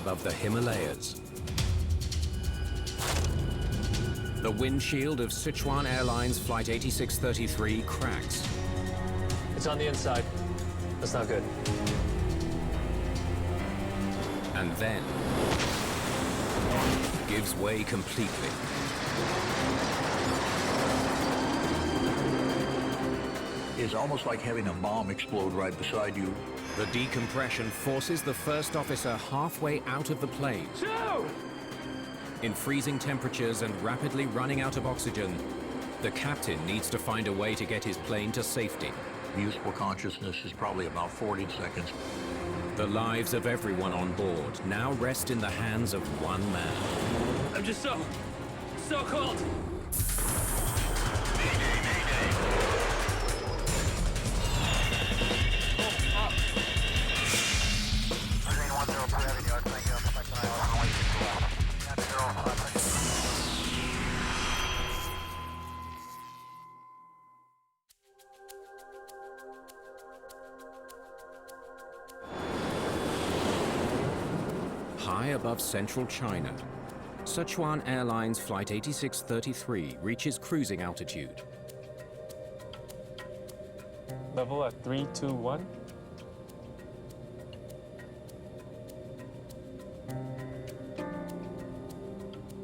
above the Himalayas. The windshield of Sichuan Airlines Flight 8633 cracks. It's on the inside. That's not good. And then gives way completely. It's almost like having a bomb explode right beside you. The decompression forces the first officer halfway out of the plane. In freezing temperatures and rapidly running out of oxygen, the captain needs to find a way to get his plane to safety. Useful consciousness is probably about 40 seconds. The lives of everyone on board now rest in the hands of one man. I'm just so cold. High above central China, Sichuan Airlines Flight 8633 reaches cruising altitude. Level at 321.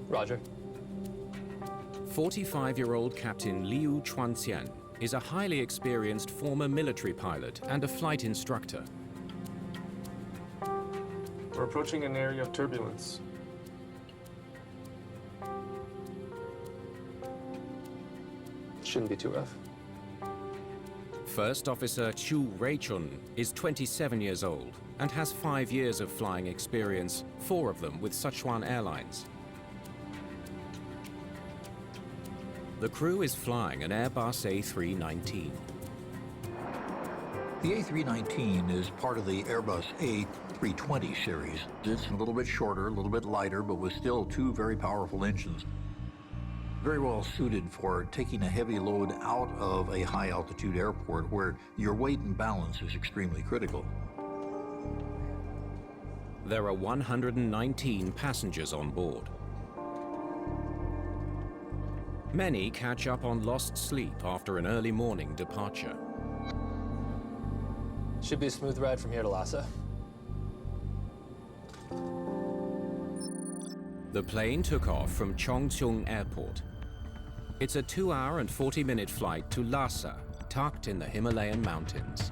Roger. 45-year-old Captain Liu Chuanxian is a highly experienced former military pilot and a flight instructor. We're approaching an area of turbulence. Shouldn't be too rough. First Officer Chu Reichun is 27 years old and has 5 years of flying experience, 4 of them with Sichuan Airlines. The crew is flying an Airbus A319. The A319 is part of the Airbus A320 series. It's a little bit shorter, a little bit lighter, but with still 2 very powerful engines. Very well suited for taking a heavy load out of a high-altitude airport where your weight and balance is extremely critical. There are 119 passengers on board. Many catch up on lost sleep after an early morning departure. Should be a smooth ride from here to Lhasa. The plane took off from Chengdu Airport. It's a 2-hour and 40-minute flight to Lhasa, tucked in the Himalayan mountains.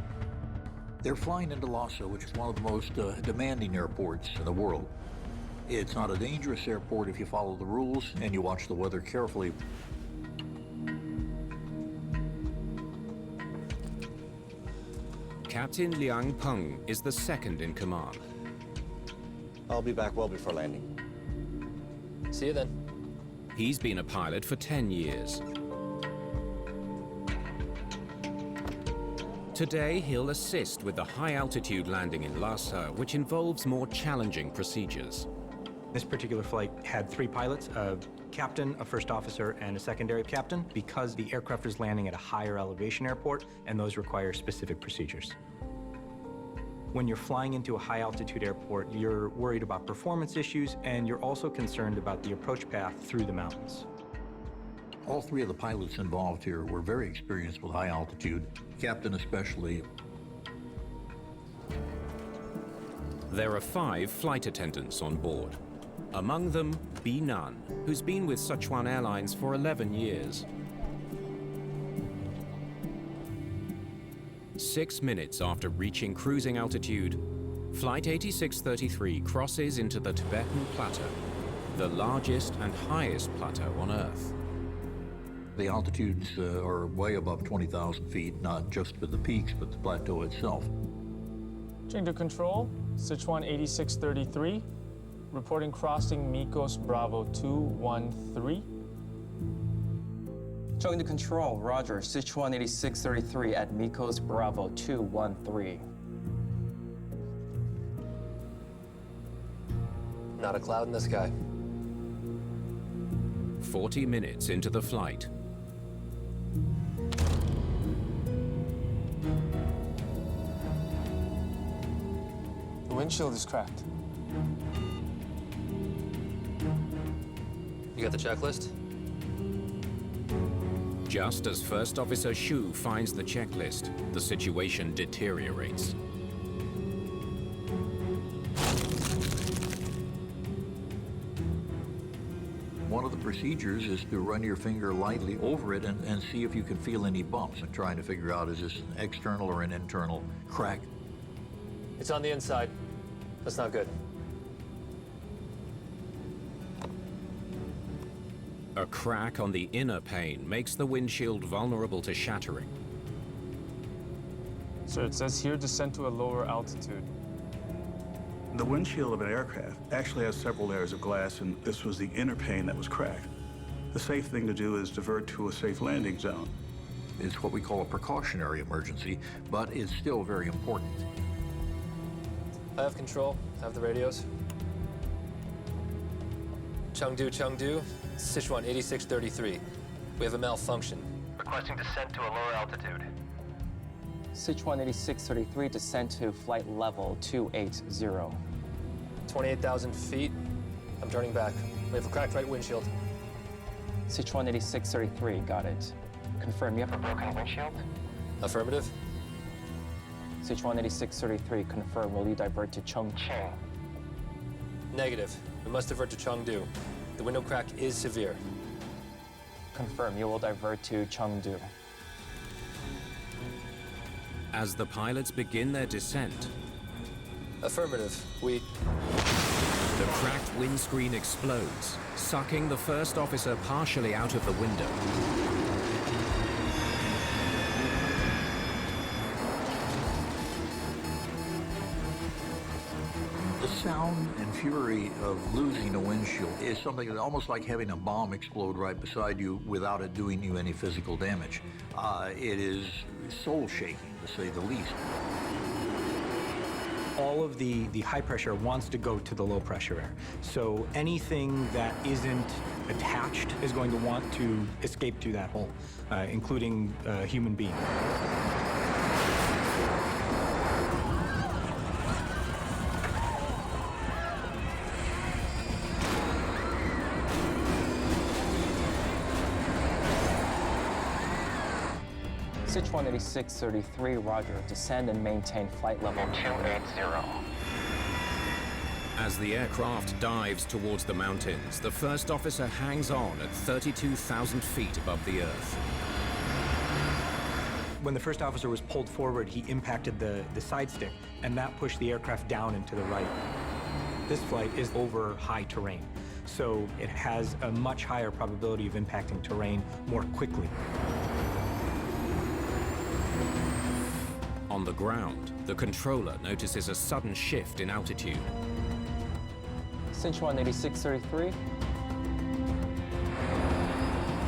They're flying into Lhasa, which is one of the most demanding airports in the world. It's not a dangerous airport if you follow the rules and you watch the weather carefully. Captain Liang Peng is the second in command. I'll be back well before landing. See you then. He's been a pilot for 10 years. Today, he'll assist with the high-altitude landing in Lhasa, which involves more challenging procedures. This particular flight had 3 pilots, a captain, a first officer, and a secondary captain, because the aircraft is landing at a higher elevation airport, and those require specific procedures. When you're flying into a high-altitude airport, you're worried about performance issues, and you're also concerned about the approach path through the mountains. All 3 of the pilots involved here were very experienced with high altitude, captain especially. There are 5 flight attendants on board. Among them, Bi Nan, who's been with Sichuan Airlines for 11 years. 6 minutes after reaching cruising altitude, Flight 8633 crosses into the Tibetan Plateau, the largest and highest plateau on Earth. The altitudes are way above 20,000 feet, not just for the peaks, but the plateau itself. Chengdu Control, Sichuan 8633, reporting crossing Miko's Bravo 213. Chengdu Control, roger, Sichuan 8633 at Miko's Bravo 213. Not a cloud in the sky. 40 minutes into the flight, The windshield is cracked. You got the checklist? Just as First Officer Xu finds the checklist, the situation deteriorates. One of the procedures is to run your finger lightly over it and see if you can feel any bumps and trying to figure out is this an external or an internal crack. It's on the inside. That's not good. A crack on the inner pane makes the windshield vulnerable to shattering. So it says here descend to a lower altitude. The windshield of an aircraft actually has several layers of glass, and this was the inner pane that was cracked. The safe thing to do is divert to a safe landing zone. It's what we call a precautionary emergency, but it's still very important. I have control. I have the radios. Chengdu, Sichuan 8633. We have a malfunction. Requesting descent to a lower altitude. Sichuan 8633, descend to flight level 280. 28,000 feet. I'm turning back. We have a cracked right windshield. Sichuan 8633, got it. Confirm you have a Broken windshield? Affirmative. Sichuan 8633, confirm. Will you divert to Chengdu? Cheng. Negative. We must divert to Chengdu. The window crack is severe. Confirm. You will divert to Chengdu. As the pilots begin their descent, Affirmative. We... the cracked windscreen explodes, sucking the first officer partially out of the window. The sound and fury of losing a windshield is something that's almost like having a bomb explode right beside you without it doing you any physical damage. It is soul-shaking, to say the least. All of the high pressure wants to go to the low pressure air. So anything that isn't attached is going to want to escape through that hole, including a human being. Sichuan 8633, roger. Descend and maintain flight level 280. As the aircraft dives towards the mountains, the first officer hangs on at 32,000 feet above the Earth. When the first officer was pulled forward, he impacted the side stick, and that pushed the aircraft down and to the right. This flight is over high terrain, so it has a much higher probability of impacting terrain more quickly. On the ground, the controller notices a sudden shift in altitude. Sichuan 8633.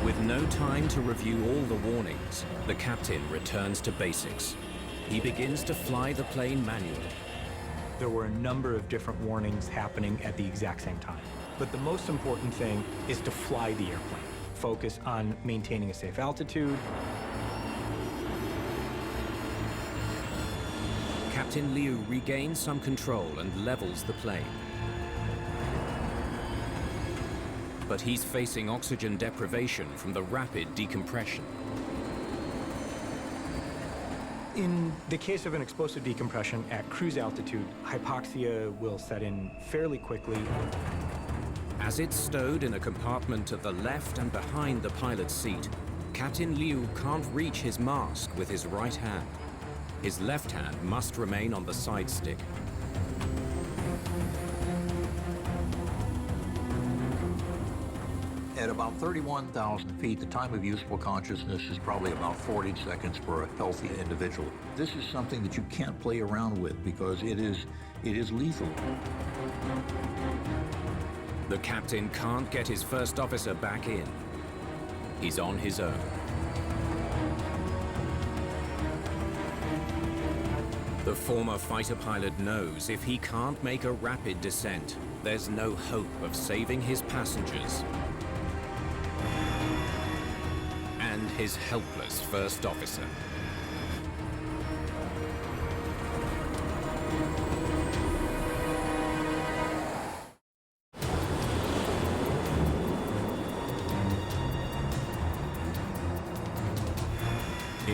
With no time to review all the warnings, the captain returns to basics. He begins to fly the plane manually. There were a number of different warnings happening at the exact same time. But the most important thing is to fly the airplane. Focus on maintaining a safe altitude. Captain Liu regains some control and levels the plane. But he's facing oxygen deprivation from the rapid decompression. In the case of an explosive decompression at cruise altitude, hypoxia will set in fairly quickly. As it's stowed in a compartment at the left and behind the pilot's seat, Captain Liu can't reach his mask with his right hand. His left hand must remain on the side stick. At about 31,000 feet, the time of useful consciousness is probably about 40 seconds for a healthy individual. This is something that you can't play around with because it is lethal. The captain can't get his first officer back in. He's on his own. The former fighter pilot knows if he can't make a rapid descent, there's no hope of saving his passengers and his helpless first officer.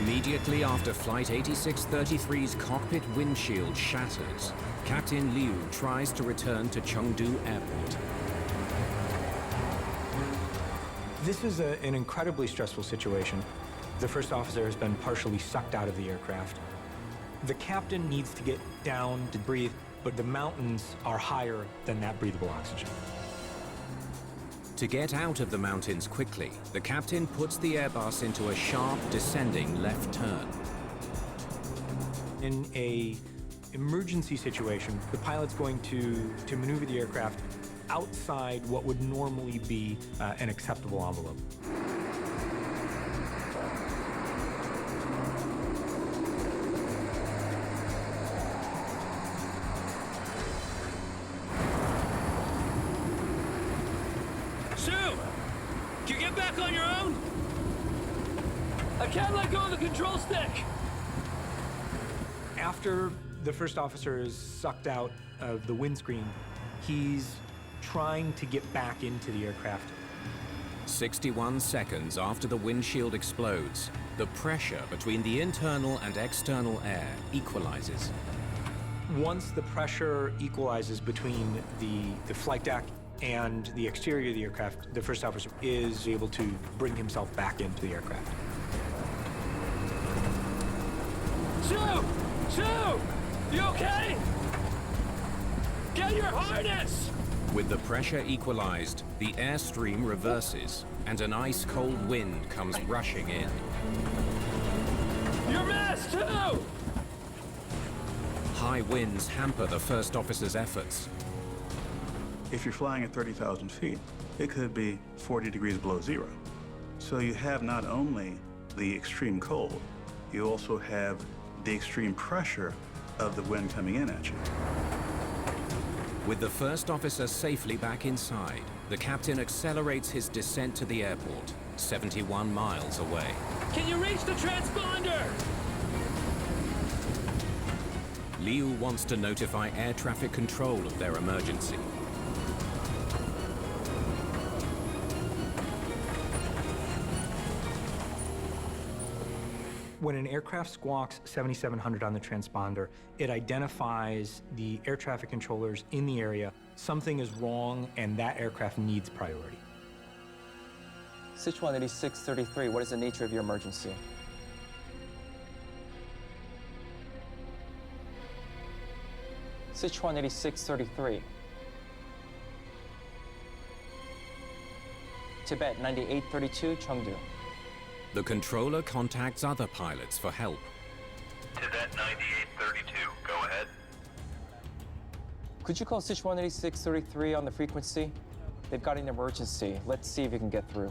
Immediately after Flight 8633's cockpit windshield shatters, Captain Liu tries to return to Chengdu Airport. This is an incredibly stressful situation. The first officer has been partially sucked out of the aircraft. The captain needs to get down to breathe, but the mountains are higher than that breathable oxygen. To get out of the mountains quickly, the captain puts the Airbus into a sharp descending left turn. In an emergency situation, the pilot's going to maneuver the aircraft outside what would normally be an acceptable envelope. Sue! Can you get back on your own? I can't let go of the control stick! After the first officer is sucked out of the windscreen, he's trying to get back into the aircraft. 61 seconds after the windshield explodes, the pressure between the internal and external air equalizes. Once the pressure equalizes between the flight deck and the exterior of the aircraft, the first officer is able to bring himself back into the aircraft. Sue! Sue! You okay? Get your harness! With the pressure equalized, the airstream reverses, and an ice-cold wind comes rushing in. Your mask, too! High winds hamper the first officer's efforts. If you're flying at 30,000 feet, it could be 40 degrees below zero. So you have not only the extreme cold, you also have the extreme pressure of the wind coming in at you. With the first officer safely back inside, the captain accelerates his descent to the airport, 71 miles away. Can you reach the transponder? Liu wants to notify air traffic control of their emergency. When an aircraft squawks 7700 on the transponder, it identifies the air traffic controllers in the area. Something is wrong, and that aircraft needs priority. Sichuan 8633, what is the nature of your emergency? Sichuan 8633. Tibet 9832, Chengdu. The controller contacts other pilots for help. Tibet 9832, go ahead. Could you call Sichuan 8633 on the frequency? They've got an emergency. Let's see if we can get through.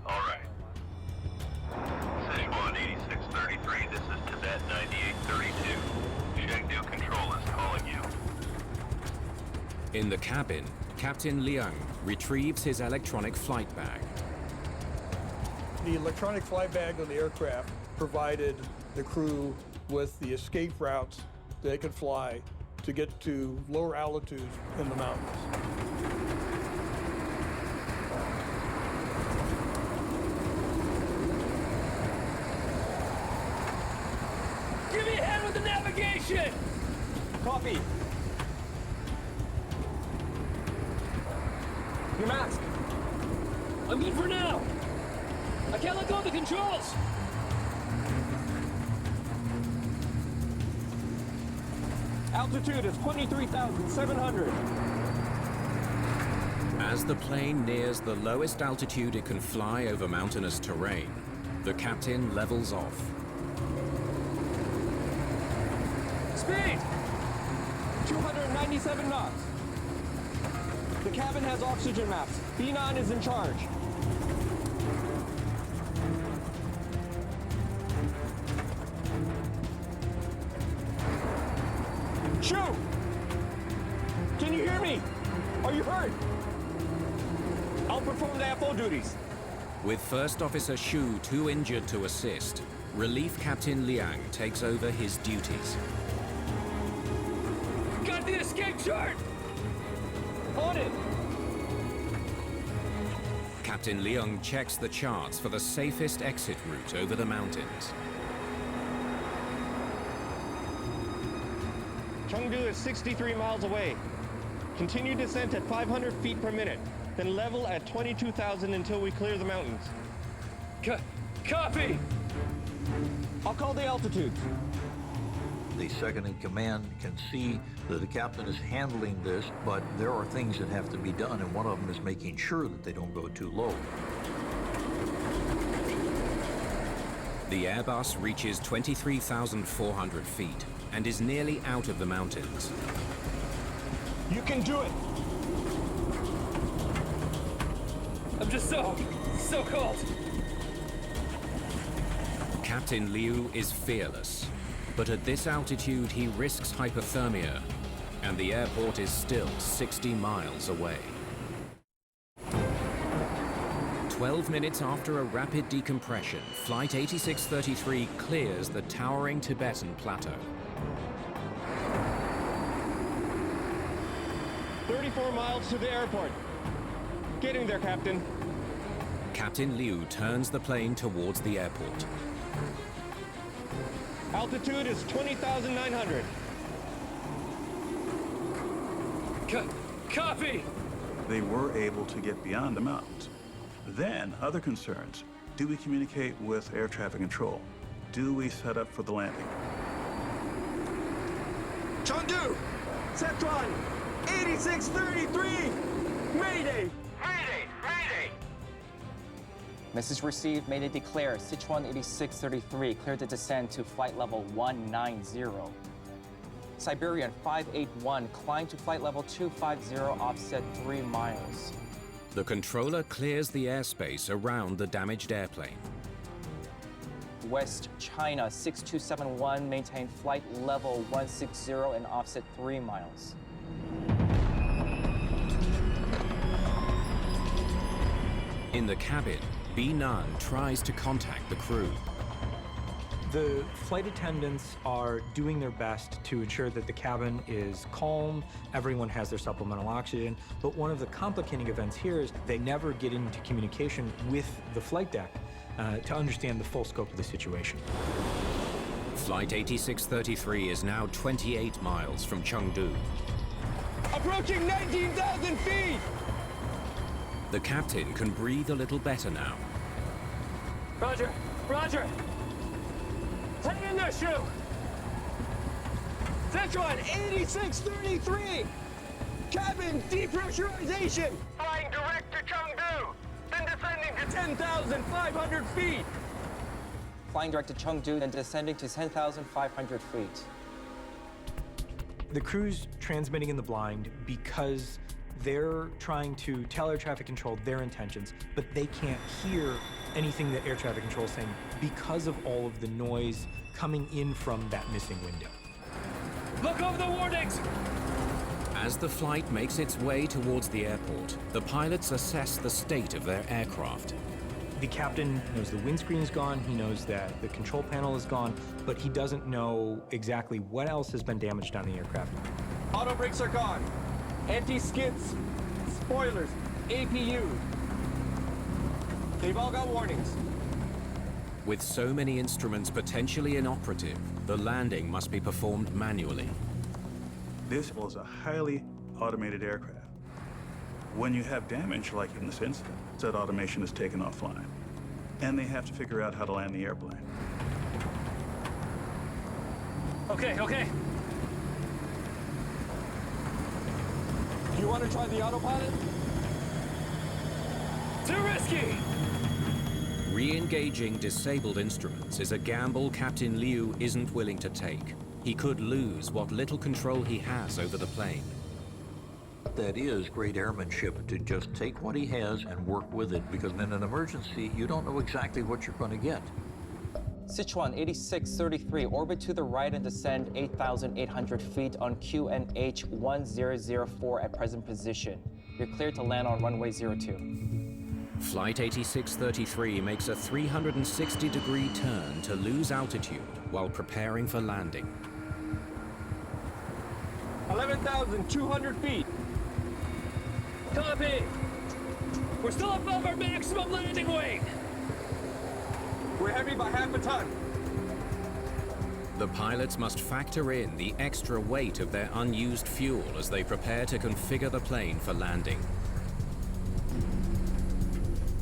All right. Sichuan 8633, this is Tibet 9832. Chengdu Control is calling you. In the cabin, Captain Liang retrieves his electronic flight bag. The electronic flight bag on the aircraft provided the crew with the escape routes they could fly to get to lower altitudes in the mountains. Give me a hand with the navigation! Copy. Your mask. I'm good for now. I can't let go of the controls! Altitude is 23,700. As the plane nears the lowest altitude it can fly over mountainous terrain, the captain levels off. Speed! 297 knots. The cabin has oxygen maps. B9 is in charge. Shu! Can you hear me? Are you hurt? I'll perform the FO duties. With First Officer Shu too injured to assist, Relief Captain Liang takes over his duties. Got the escape chart! On it! Captain Leung checks the charts for the safest exit route over the mountains. Chengdu is 63 miles away. Continue descent at 500 feet per minute, then level at 22,000 until we clear the mountains. Copy! I'll call the altitudes. The second in command can see that the captain is handling this, but there are things that have to be done, and one of them is making sure that they don't go too low. The Airbus reaches 23,400 feet and is nearly out of the mountains. You can do it! I'm just so cold. Captain Liu is fearless, but at this altitude he risks hypothermia, and the airport is still 60 miles away. 12 minutes after a rapid decompression, Flight 8633 clears the towering Tibetan plateau. 34 miles to the airport. Getting there, Captain. Captain Liu turns the plane towards the airport. Altitude is 20,900. Copy! They were able to get beyond the mountains. Then, other concerns. Do we communicate with air traffic control? Do we set up for the landing? Chengdu! Sichuan! 8633! Mayday! Mayday! Message received. Mayday declare. Sichuan 8633 cleared the descent to flight level 190. Siberian 581 climb to flight level 250, offset 3 miles. The controller clears the airspace around the damaged airplane. West China 6271 maintain flight level 160 and offset 3 miles. In the cabin, B-Nun tries to contact the crew. The flight attendants are doing their best to ensure that the cabin is calm, everyone has their supplemental oxygen, but one of the complicating events here is they never get into communication with the flight deck to understand the full scope of the situation. Flight 8633 is now 28 miles from Chengdu. Approaching 19,000 feet! The captain can breathe a little better now. Roger! Hang in there, Shu! Sichuan 8633! Cabin depressurization! Flying direct to Chengdu, then descending to 10,500 feet! Flying direct to Chengdu, then descending to 10,500 feet. The crew's transmitting in the blind because they're trying to tell air traffic control their intentions, but they can't hear anything that air traffic control is saying because of all of the noise coming in from that missing window. Look over the warnings! As the flight makes its way towards the airport, the pilots assess the state of their aircraft. The captain knows the windscreen is gone, he knows that the control panel is gone, but he doesn't know exactly what else has been damaged on the aircraft. Auto brakes are gone. Anti-skids, spoilers, APU. They've all got warnings. With so many instruments potentially inoperative, the landing must be performed manually. This was a highly automated aircraft. When you have damage, like in this incident, that automation is taken offline. And they have to figure out how to land the airplane. Okay. You want to try the autopilot? Too risky! Re-engaging disabled instruments is a gamble Captain Liu isn't willing to take. He could lose what little control he has over the plane. That is great airmanship, to just take what he has and work with it, because in an emergency, you don't know exactly what you're going to get. Sichuan 8633, orbit to the right and descend 8,800 feet on QNH 1004 at present position. You're cleared to land on runway 02. Flight 8633 makes a 360-degree turn to lose altitude while preparing for landing. 11,200 feet. Copy! We're still above our maximum landing weight. We're heavy by half a ton. The pilots must factor in the extra weight of their unused fuel as they prepare to configure the plane for landing.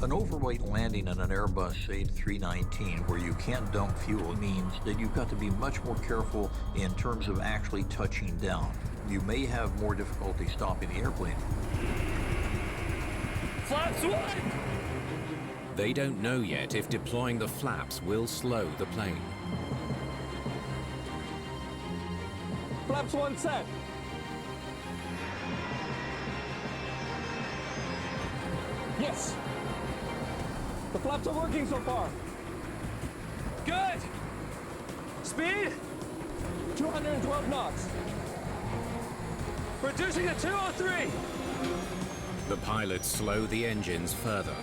An overweight landing in an Airbus A319 where you can't dump fuel means that you've got to be much more careful in terms of actually touching down. You may have more difficulty stopping the airplane. Flaps one! They don't know yet if deploying the flaps will slow the plane. Flaps one set. Yes. The flaps are working so far. Good! Speed? 212 knots. Reducing to 203! The pilots slow the engines further.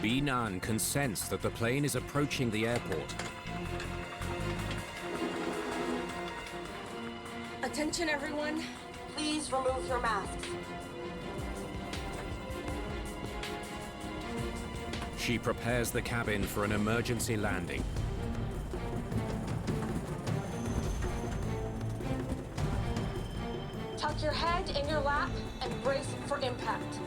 Binan can sense that the plane is approaching the airport. Attention everyone, please remove your masks. She prepares the cabin for an emergency landing. Tuck your head in your lap and brace for impact.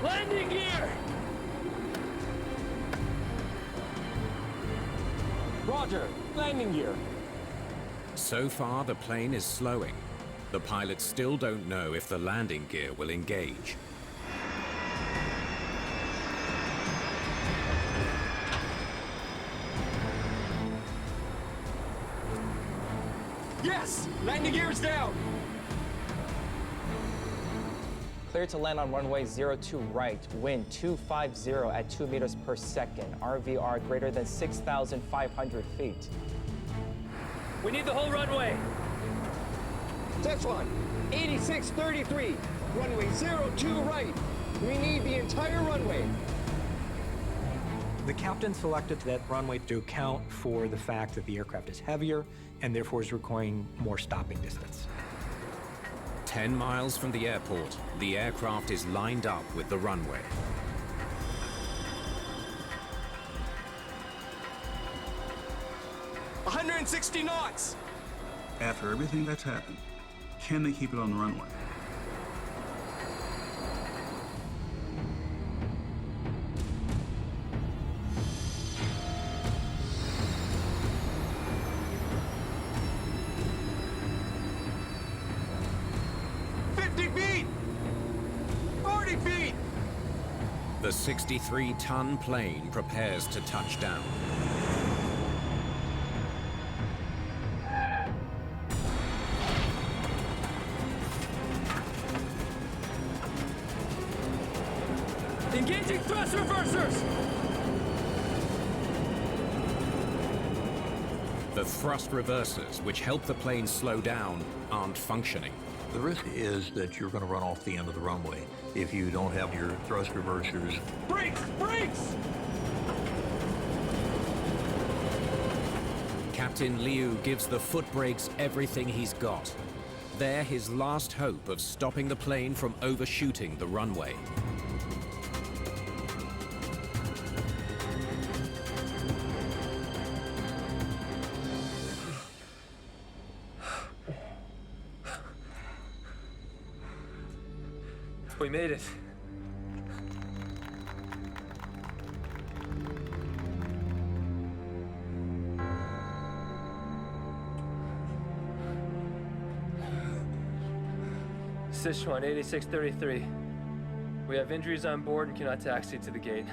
Landing gear! Roger, landing gear. So far, the plane is slowing. The pilots still don't know if the landing gear will engage. Yes! Landing gear is down! Clear to land on runway 02 right, wind 250 at 2 meters per second, RVR greater than 6,500 feet. We need the whole runway. Tetron, 8633, runway 02 right. We need the entire runway. The captain selected that runway to account for the fact that the aircraft is heavier and therefore is requiring more stopping distance. 10 miles from the airport, the aircraft is lined up with the runway. $160 knots! After everything that's happened, can they keep it on the runway? The 63-ton plane prepares to touch down. Engaging thrust reversers! The thrust reversers, which help the plane slow down, aren't functioning. The risk is that you're going to run off the end of the runway if you don't have your thrust reversers. Brakes! Brakes! Captain Liu gives the foot brakes everything he's got. They're his last hope of stopping the plane from overshooting the runway. We made it. Sichuan 8633. We have injuries on board and cannot taxi to the gate.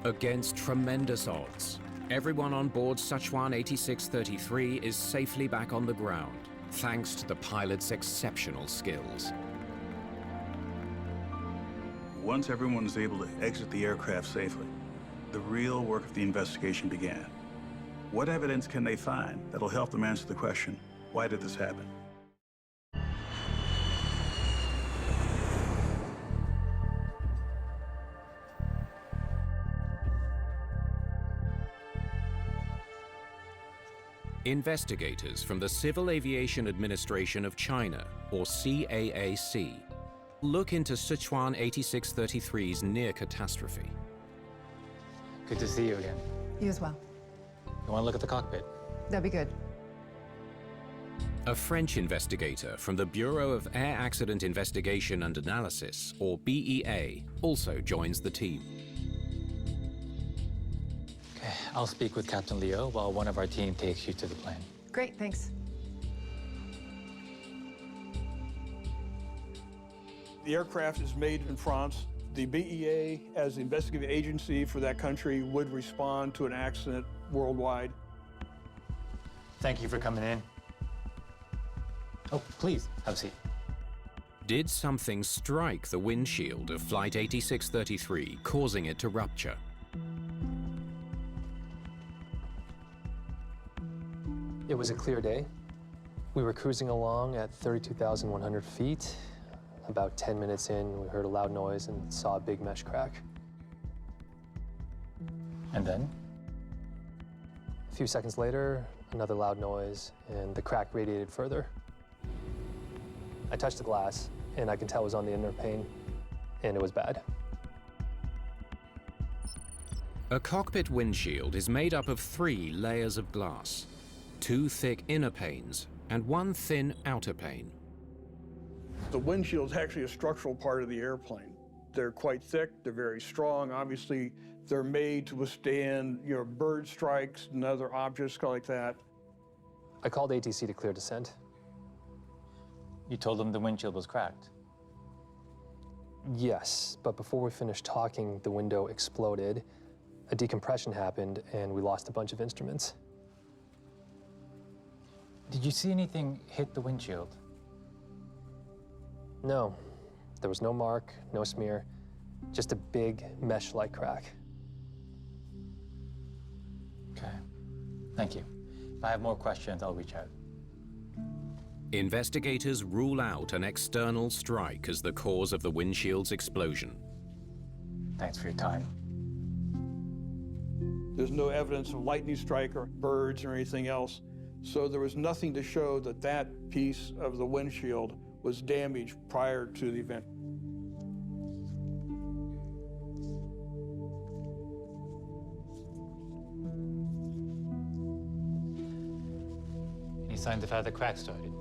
Against tremendous odds, everyone on board Sichuan 8633 is safely back on the ground, thanks to the pilot's exceptional skills. Once everyone was able to exit the aircraft safely, the real work of the investigation began. What evidence can they find that'll help them answer the question, Why did this happen? Investigators from the Civil Aviation Administration of China, or CAAC, look into Sichuan 8633's near catastrophe. Good to see you again. You as well. You want to look at the cockpit? That'd be good. A French investigator from the Bureau of Air Accident Investigation and Analysis, or BEA, also joins the team. Okay, I'll speak with Captain Leo while one of our team takes you to the plane. Great, thanks. The aircraft is made in France. The BEA, as the investigative agency for that country, would respond to an accident worldwide. Thank you for coming in. Oh, please, have a seat. Did something strike the windshield of Flight 8633, causing it to rupture? It was a clear day. We were cruising along at 32,100 feet. About 10 minutes in, we heard a loud noise and saw a big mesh crack. And then? A few seconds later, another loud noise, and the crack radiated further. I touched the glass, and I can tell it was on the inner pane, and it was bad. A cockpit windshield is made up of 3 layers of glass, 2 thick inner panes and 1 thin outer pane. The windshield is actually a structural part of the airplane. They're quite thick, they're very strong. Obviously, they're made to withstand, bird strikes and other objects like that. I called ATC to clear descent. You told them the windshield was cracked? Yes, but before we finished talking, the window exploded, a decompression happened, and we lost a bunch of instruments. Did you see anything hit the windshield? No, there was no mark, no smear, just a big mesh-like crack. Okay, thank you. If I have more questions, I'll reach out. Investigators rule out an external strike as the cause of the windshield's explosion. Thanks for your time. There's no evidence of lightning strike or birds or anything else, so there was nothing to show that that piece of the windshield was damaged prior to the event. Any signs of how the crack started?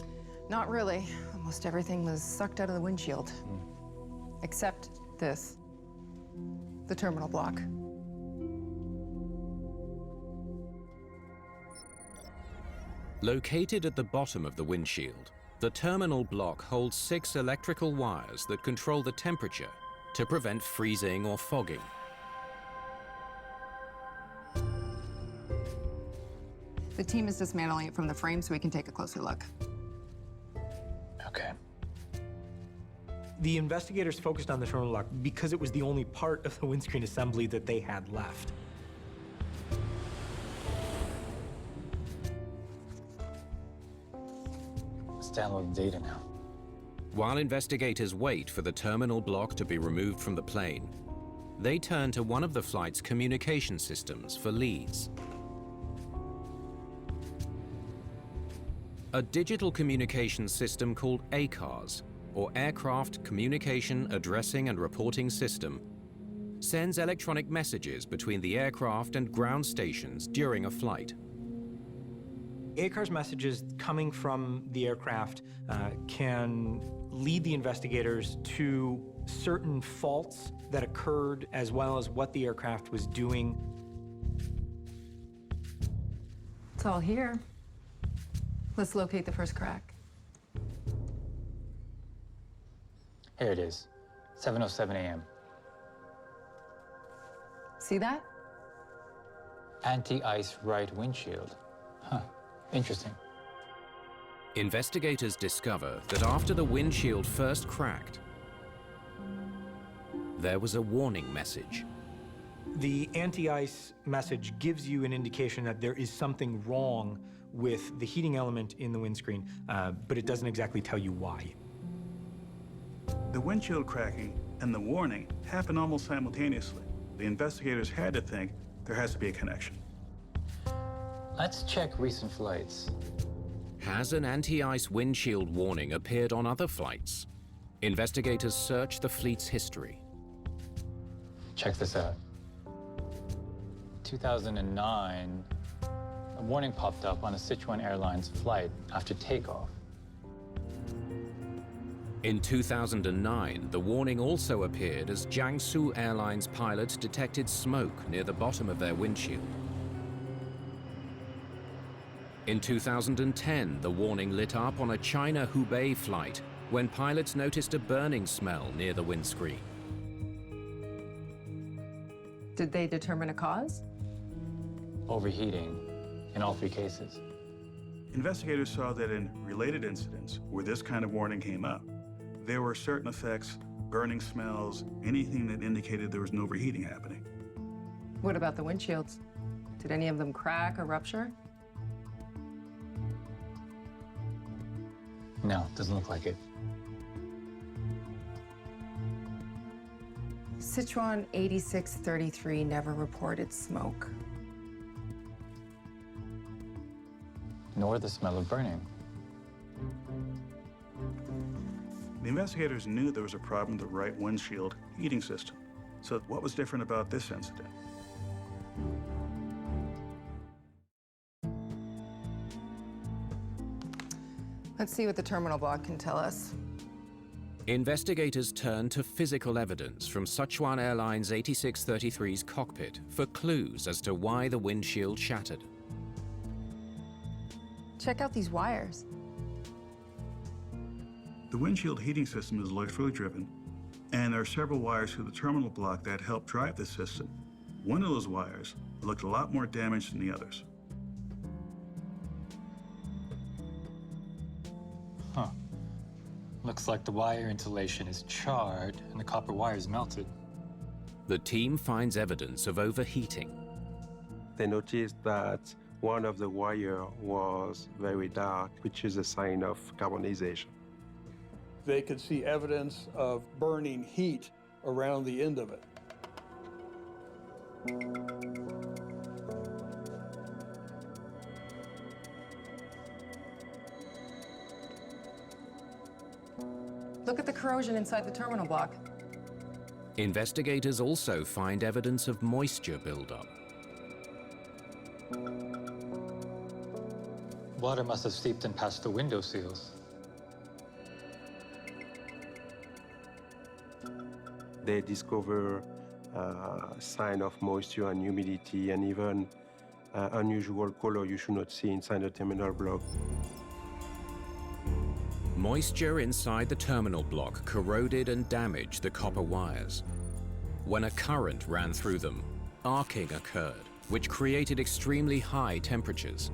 Not really. Almost everything was sucked out of the windshield. Except this. The terminal block. Located at the bottom of the windshield, the terminal block holds 6 electrical wires that control the temperature to prevent freezing or fogging. The team is dismantling it from the frame so we can take a closer look. Okay. The investigators focused on the terminal block because it was the only part of the windscreen assembly that they had left. Let's download the data now. While investigators wait for the terminal block to be removed from the plane, they turn to one of the flight's communication systems for leads. A digital communication system called ACARS, or Aircraft Communication Addressing and Reporting System, sends electronic messages between the aircraft and ground stations during a flight. ACARS messages coming from the aircraft can lead the investigators to certain faults that occurred, as well as what the aircraft was doing. It's all here. Let's locate the first crack. Here it is, 7:07 a.m. See that? Anti-ice right windshield. Huh, interesting. Investigators discover that after the windshield first cracked, there was a warning message. The anti-ice message gives you an indication that there is something wrong with the heating element in the windscreen, but it doesn't exactly tell you why. The windshield cracking and the warning happened almost simultaneously. The investigators had to think there has to be a connection. Let's check recent flights. Has an anti-ice windshield warning appeared on other flights? Investigators search the fleet's history. Check this out. 2009, a warning popped up on a Sichuan Airlines flight after takeoff. In 2009, the warning also appeared as Jiangsu Airlines pilots detected smoke near the bottom of their windshield. In 2010, the warning lit up on a China-Hubei flight when pilots noticed a burning smell near the windscreen. Did they determine a cause? Overheating in all three cases. Investigators saw that in related incidents where this kind of warning came up, there were certain effects, burning smells, anything that indicated there was an overheating happening. What about the windshields? Did any of them crack or rupture? No, doesn't look like it. Sichuan 8633 never reported smoke. Nor the smell of burning. The investigators knew there was a problem with the right windshield heating system. So what was different about this incident? Let's see what the terminal block can tell us. Investigators turn to physical evidence from Sichuan Airlines 8633's cockpit for clues as to why the windshield shattered. Check out these wires. The windshield heating system is electrically driven, and there are several wires through the terminal block that help drive the system. One of those wires looked a lot more damaged than the others. Huh. Looks like the wire insulation is charred and the copper wire is melted. The team finds evidence of overheating. They noticed that one of the wire was very dark, which is a sign of carbonization. They could see evidence of burning heat around the end of it. Look at the corrosion inside the terminal block. Investigators also find evidence of moisture buildup. Water must have seeped in past the window seals. They discover sign of moisture and humidity and even unusual color you should not see inside the terminal block. Moisture inside the terminal block corroded and damaged the copper wires. When a current ran through them, arcing occurred, which created extremely high temperatures.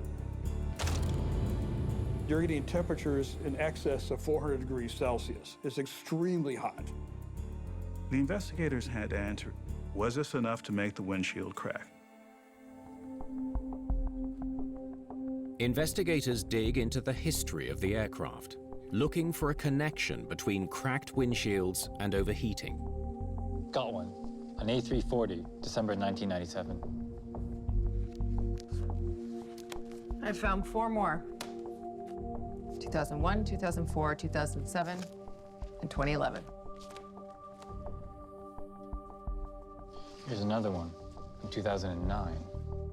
You're getting temperatures in excess of 400 degrees Celsius. It's extremely hot. The investigators had to answer, was this enough to make the windshield crack? Investigators dig into the history of the aircraft, looking for a connection between cracked windshields and overheating. Got one. An A340, December 1997. I found 4 more. 2001, 2004, 2007, and 2011. Here's another one, in 2009.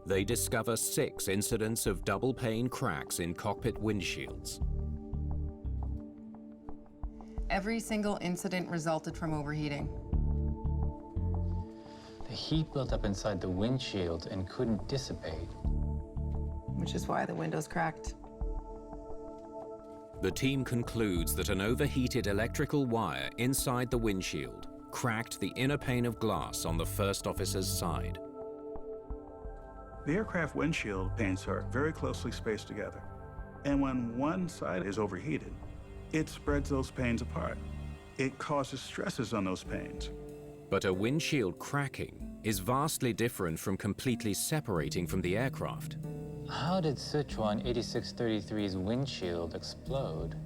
They discover 6 incidents of double-pane cracks in cockpit windshields. Every single incident resulted from overheating. The heat built up inside the windshield and couldn't dissipate. Which is why the windows cracked. The team concludes that an overheated electrical wire inside the windshield cracked the inner pane of glass on the first officer's side. The aircraft windshield panes are very closely spaced together. And when one side is overheated, it spreads those panes apart. It causes stresses on those panes. But a windshield cracking is vastly different from completely separating from the aircraft. How did Sichuan 8633's windshield explode?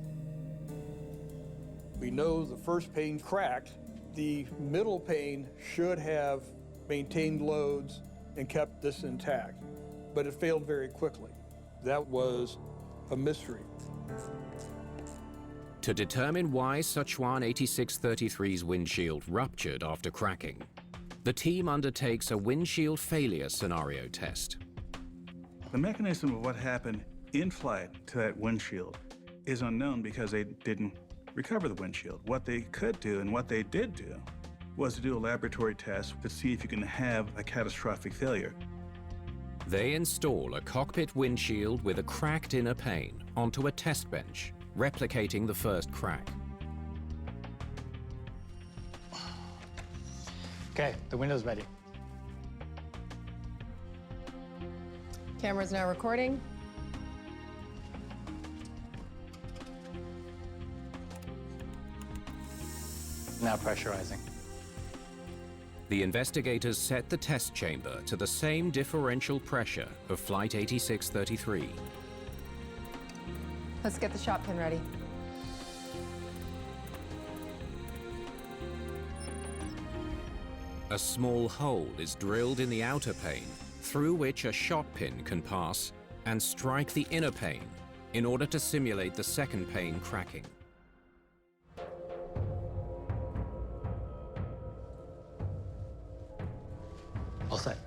We know the first pane cracked. The middle pane should have maintained loads and kept this intact, but it failed very quickly. That was a mystery. To determine why Sichuan 8633's windshield ruptured after cracking, the team undertakes a windshield failure scenario test. The mechanism of what happened in flight to that windshield is unknown because they didn't recover the windshield. What they could do and what they did do was to do a laboratory test to see if you can have a catastrophic failure. They install a cockpit windshield with a cracked inner pane onto a test bench, replicating the first crack. Okay, the window's ready. Camera's now recording. Now pressurizing. The investigators set the test chamber to the same differential pressure of Flight 8633. Let's get the shot pin ready. A small hole is drilled in the outer pane, through which a shot pin can pass and strike the inner pane in order to simulate the second pane cracking. All set.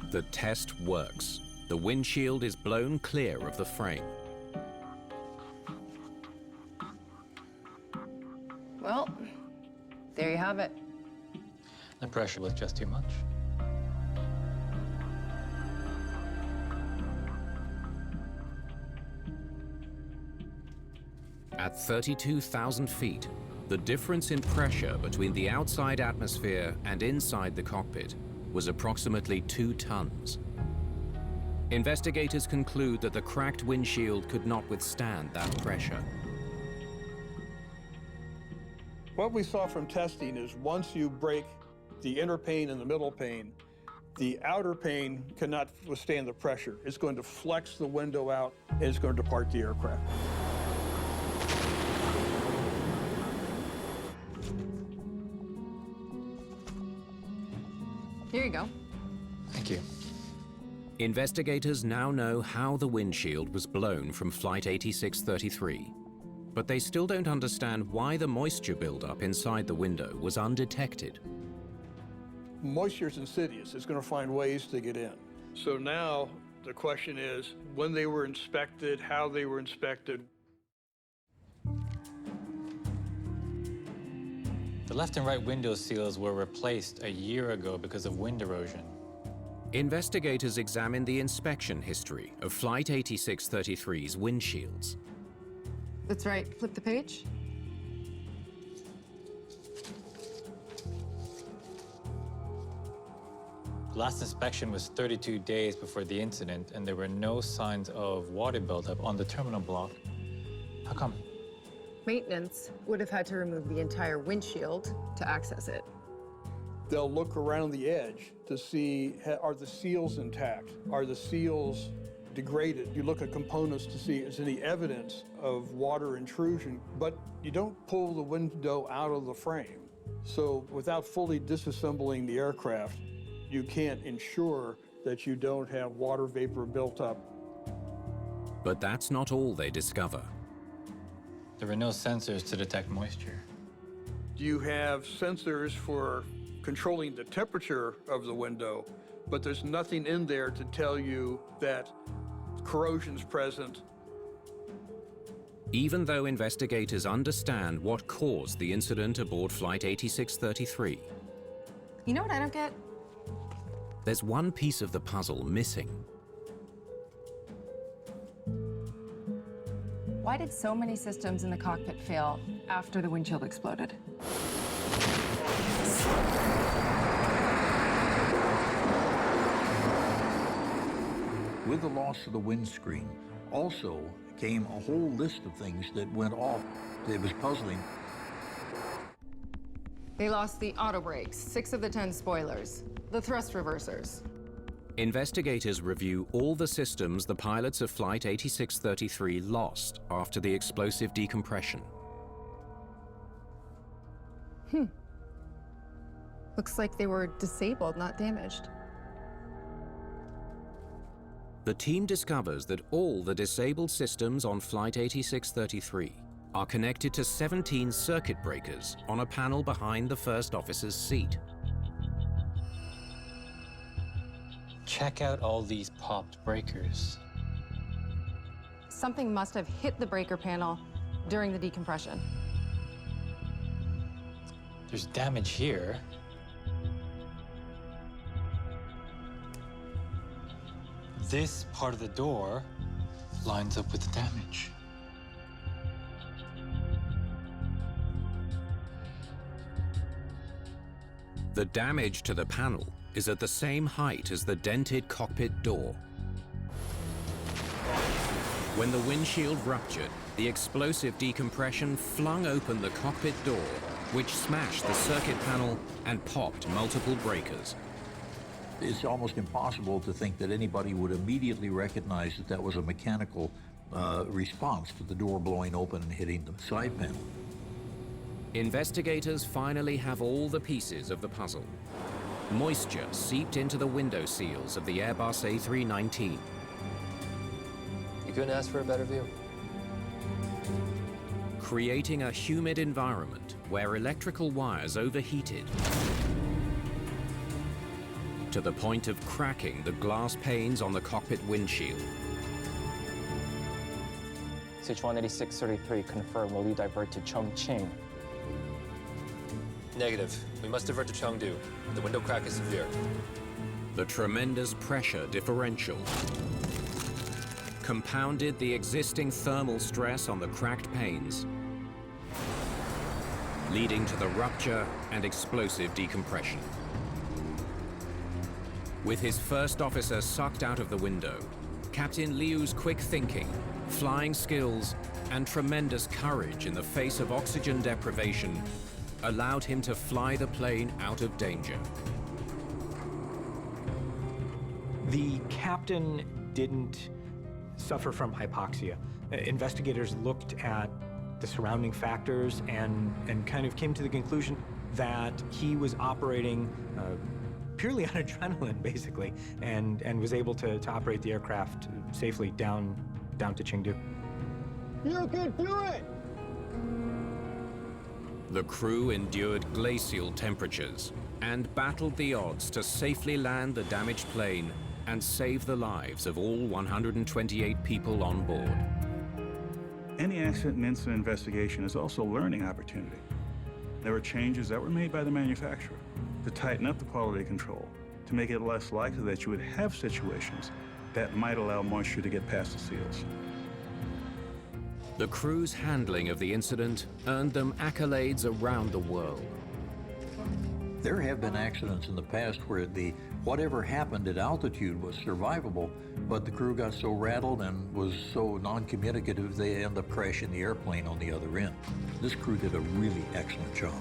The test works. The windshield is blown clear of the frame. Well, there you have it. The pressure was just too much. At 32,000 feet, the difference in pressure between the outside atmosphere and inside the cockpit was approximately 2 tons. Investigators conclude that the cracked windshield could not withstand that pressure. What we saw from testing is once you break the inner pane and the middle pane, the outer pane cannot withstand the pressure. It's going to flex the window out and it's going to depart the aircraft. Here you go. Thank you. Investigators now know how the windshield was blown from Flight 8633, but they still don't understand why the moisture buildup inside the window was undetected. Moisture is insidious. It's going to find ways to get in. So now the question is when they were inspected, how they were inspected. The left and right window seals were replaced a year ago because of wind erosion. Investigators examined the inspection history of Flight 8633's windshields. That's right. Flip the page. The last inspection was 32 days before the incident, and there were no signs of water buildup on the terminal block. How come? Maintenance would have had to remove the entire windshield to access it. They'll look around the edge to see, are the seals intact? Are the seals degraded? You look at components to see is any evidence of water intrusion, but you don't pull the window out of the frame. So without fully disassembling the aircraft, you can't ensure that you don't have water vapor built up. But that's not all they discover. There were no sensors to detect moisture. You have sensors for controlling the temperature of the window, but there's nothing in there to tell you that corrosion's present. Even though investigators understand what caused the incident aboard Flight 8633, You know what I don't get? there's one piece of the puzzle missing. Why did so many systems in the cockpit fail after the windshield exploded? With the loss of the windscreen, also came a whole list of things that went off. It was puzzling. They lost the auto brakes, 6 of the 10 spoilers, the thrust reversers. Investigators review all the systems the pilots of Flight 8633 lost after the explosive decompression. Looks like they were disabled, not damaged. The team discovers that all the disabled systems on Flight 8633 are connected to 17 circuit breakers on a panel behind the first officer's seat. Check out all these popped breakers. Something must have hit the breaker panel during the decompression. There's damage here. This part of the door lines up with the damage. The damage to the panel is at the same height as the dented cockpit door. When the windshield ruptured, the explosive decompression flung open the cockpit door, which smashed the circuit panel and popped multiple breakers. It's almost impossible to think that anybody would immediately recognize that that was a mechanical response to the door blowing open and hitting the side panel. Investigators finally have all the pieces of the puzzle. Moisture seeped into the window seals of the Airbus A319. You couldn't ask for a better view. Creating a humid environment where electrical wires overheated to the point of cracking the glass panes on the cockpit windshield. CH-18633 confirmed. Will you divert to Chongqing? Negative. We must divert to Chengdu. The window crack is severe. The tremendous pressure differential compounded the existing thermal stress on the cracked panes, leading to the rupture and explosive decompression. With his first officer sucked out of the window, Captain Liu's quick thinking, flying skills, and tremendous courage in the face of oxygen deprivation allowed him to fly the plane out of danger. The captain didn't suffer from hypoxia. Investigators looked at the surrounding factors and kind of came to the conclusion that he was operating purely on adrenaline, basically, and was able to operate the aircraft safely down to Chengdu. You can do it! The crew endured glacial temperatures and battled the odds to safely land the damaged plane and save the lives of all 128 people on board. Any accident and incident investigation is also a learning opportunity. There were changes that were made by the manufacturer to tighten up the quality control, to make it less likely that you would have situations that might allow moisture to get past the seals. The crew's handling of the incident earned them accolades around the world. There have been accidents in the past where whatever happened at altitude was survivable, but the crew got so rattled and was so non-communicative they end up crashing the airplane on the other end. This crew did a really excellent job.